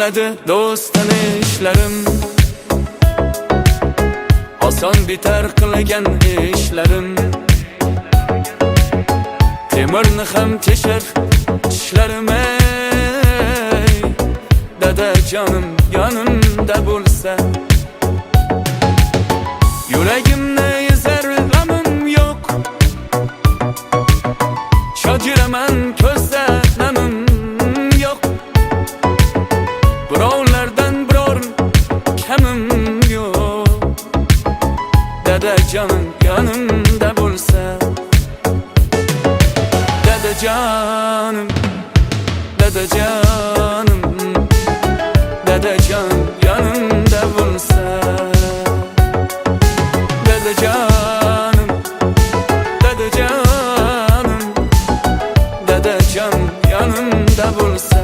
bo'ladi do'st tanishlarim, oson bitar qilgan ishlarim. Temirni ham teshar tishlarim, ey dadajonim yonimda bo'lsa. Yuragimni ezar g'amim yo'q, shod yuraman ko'zda namim yo'q. Birovlardan biror kamim yo'q, dadajonim yonimda bo'lsa. Dadajonim, dadajonim, dadajon yonimda bo'lsa. Dadajonim, dadajonim, dadajon yonimda bo'lsa.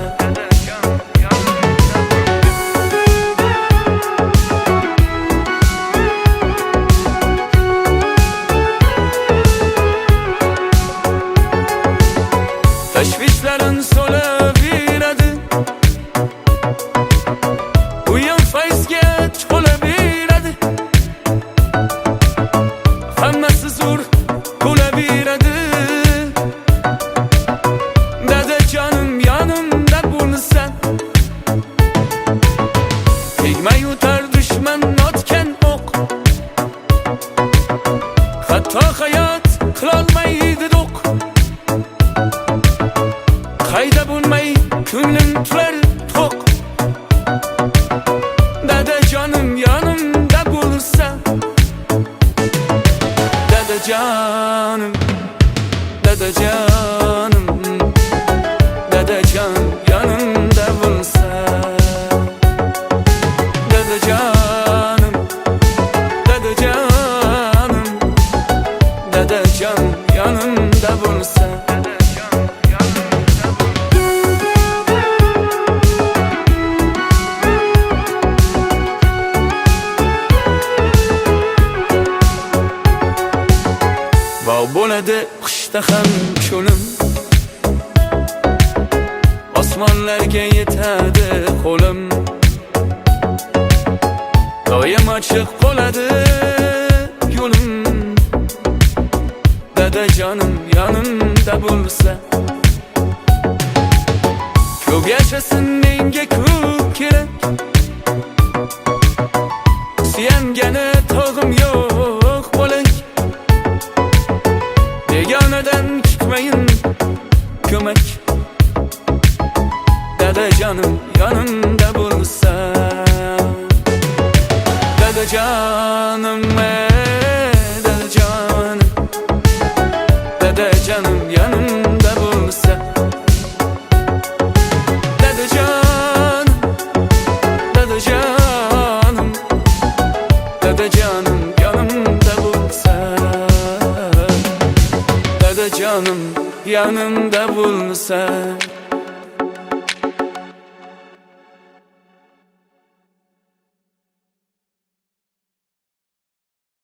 Tashvishlarin so'laveradi, uyim fayzga to'laveradi. Hammasi zo'r bo'laveradi, dadajonim yonimda bo'lsa. Tegmay o'tar dushman otgan o'q, hatto hayot qilolmaydi do'q. Qayda bo'lmay ko'nglim turar to'q, dadajonim yonimda bo'lsa. Dadajonim, dadajonim, dadajon yonimda bo'lsa. Dadajonim, dadajonim, dadajon yonimda bo'lsa. Bog' bo'ladi qishda ham cho'lim, osmonlarga yetadi qo'lim. Doim ochiq qoladi yo'lim, dadajonim yonimda bo'lsa. Ko'p yashasin menga ko'p kerak, suyangani tog'im yo'q bo'lak. Begonadan kutmayin ko'mak, dadajonim yonimda bo'lsa. Dadajonim, dadajonim, dadajonim yonimda bo'lsa. Dadajonim, dadajonim, dadajonim yonimda bo'lsa. Dadajonim yonimda bo'lsa.